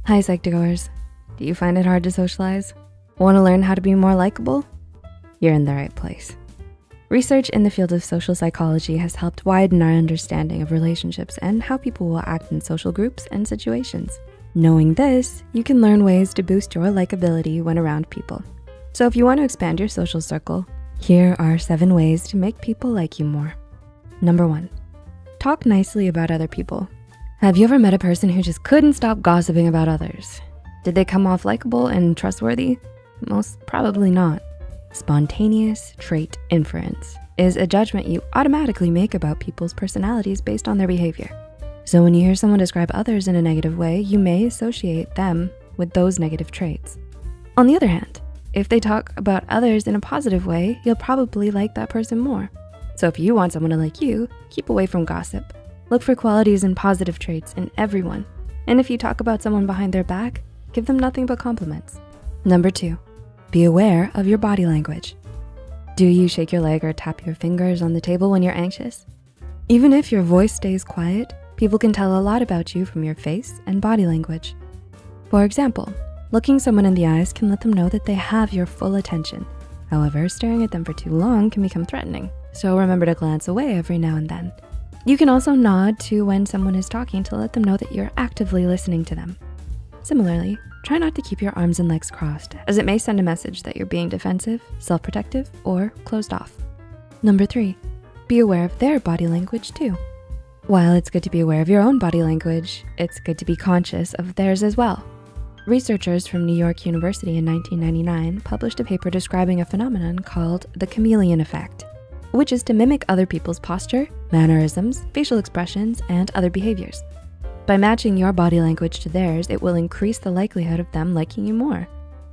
Hi, Psych2Goers. Do you find it hard to socialize? Want to learn how to be more likable? You're in the right place. Research in the field of social psychology has helped widen our understanding of relationships and how people will act in social groups and situations. Knowing this, you can learn ways to boost your likability when around people. So if you want to expand your social circle, here are 7 ways to make people like you more. Number 1, talk nicely about other people. Have you ever met a person who just couldn't stop gossiping about others? Did they come off likable and trustworthy? Most probably not. Spontaneous trait inference is a judgment you automatically make about people's personalities based on their behavior. So when you hear someone describe others in a negative way, you may associate them with those negative traits. On the other hand, if they talk about others in a positive way, you'll probably like that person more. So if you want someone to like you, keep away from gossip. Look for qualities and positive traits in everyone. And if you talk about someone behind their back, give them nothing but compliments. Number 2, be aware of your body language. Do you shake your leg or tap your fingers on the table when you're anxious? Even if your voice stays quiet, people can tell a lot about you from your face and body language. For example, looking someone in the eyes can let them know that they have your full attention. However, staring at them for too long can become threatening, so remember to glance away every now and then. You can also nod to when someone is talking to let them know that you're actively listening to them. Similarly, try not to keep your arms and legs crossed, as it may send a message that you're being defensive, self-protective, or closed off. Number 3, be aware of their body language too. While it's good to be aware of your own body language, it's good to be conscious of theirs as well. Researchers from New York University in 1999 published a paper describing a phenomenon called the chameleon effect, which is to mimic other people's posture, mannerisms, facial expressions, and other behaviors. By matching your body language to theirs, it will increase the likelihood of them liking you more.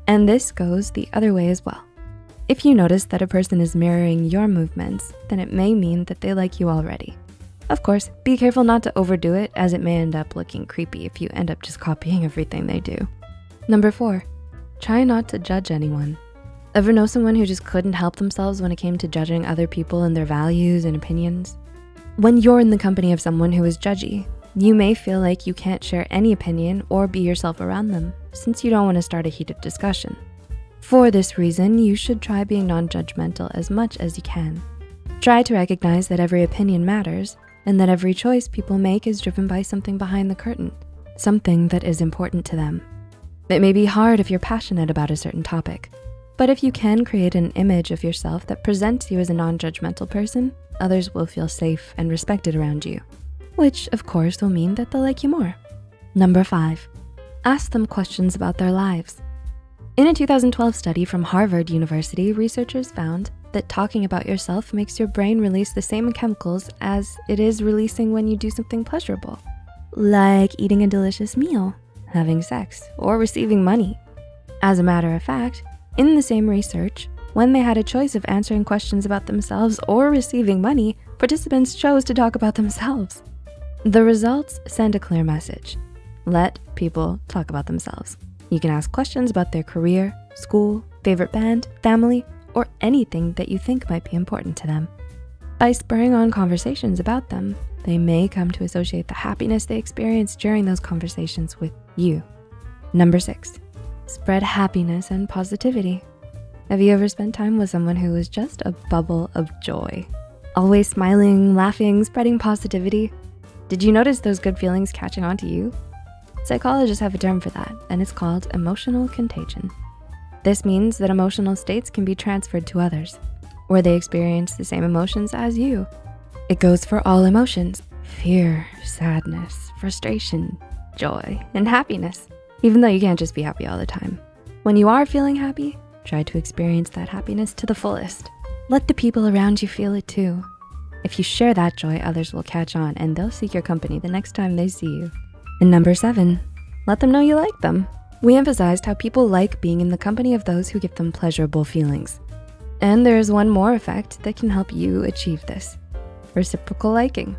And this goes the other way as well. If you notice that a person is mirroring your movements, then it may mean that they like you already. Of course, be careful not to overdo it, as it may end up looking creepy if you end up just copying everything they do. Number 4, try not to judge anyone. Ever know someone who just couldn't help themselves when it came to judging other people and their values and opinions? When you're in the company of someone who is judgy, you may feel like you can't share any opinion or be yourself around them, since you don't want to start a heated discussion. For this reason, you should try being non-judgmental as much as you can. Try to recognize that every opinion matters and that every choice people make is driven by something behind the curtain, something that is important to them. It may be hard if you're passionate about a certain topic, but if you can create an image of yourself that presents you as a non-judgmental person, others will feel safe and respected around you, which of course will mean that they'll like you more. Number 5, ask them questions about their lives. In a 2012 study from Harvard University, researchers found that talking about yourself makes your brain release the same chemicals as it is releasing when you do something pleasurable, like eating a delicious meal, having sex, or receiving money. As a matter of fact, in the same research, when they had a choice of answering questions about themselves or receiving money, participants chose to talk about themselves. The results send a clear message. Let people talk about themselves. You can ask questions about their career, school, favorite band, family, or anything that you think might be important to them. By spurring on conversations about them, they may come to associate the happiness they experience during those conversations with you. Number 6, spread happiness and positivity. Have you ever spent time with someone who was just a bubble of joy? Always smiling, laughing, spreading positivity? Did you notice those good feelings catching on to you? Psychologists have a term for that, and it's called emotional contagion. This means that emotional states can be transferred to others, where they experience the same emotions as you. It goes for all emotions: fear, sadness, frustration, joy, and happiness. Even though you can't just be happy all the time. When you are feeling happy, try to experience that happiness to the fullest. Let the people around you feel it too. If you share that joy, others will catch on and they'll seek your company the next time they see you. And number 7, let them know you like them. We emphasized how people like being in the company of those who give them pleasurable feelings. And there's one more effect that can help you achieve this: reciprocal liking.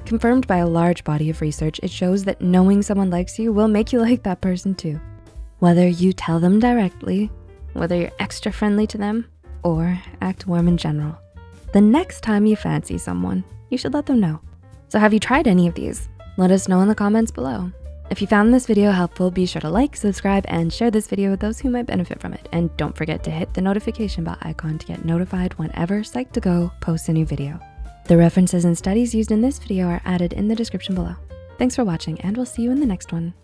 Confirmed by a large body of research, it shows that knowing someone likes you will make you like that person too. Whether you tell them directly, whether you're extra friendly to them, or act warm in general. The next time you fancy someone, you should let them know. So have you tried any of these? Let us know in the comments below. If you found this video helpful, be sure to like, subscribe, and share this video with those who might benefit from it. And don't forget to hit the notification bell icon to get notified whenever Psych2Go posts a new video. The references and studies used in this video are added in the description below. Thanks for watching, and we'll see you in the next one.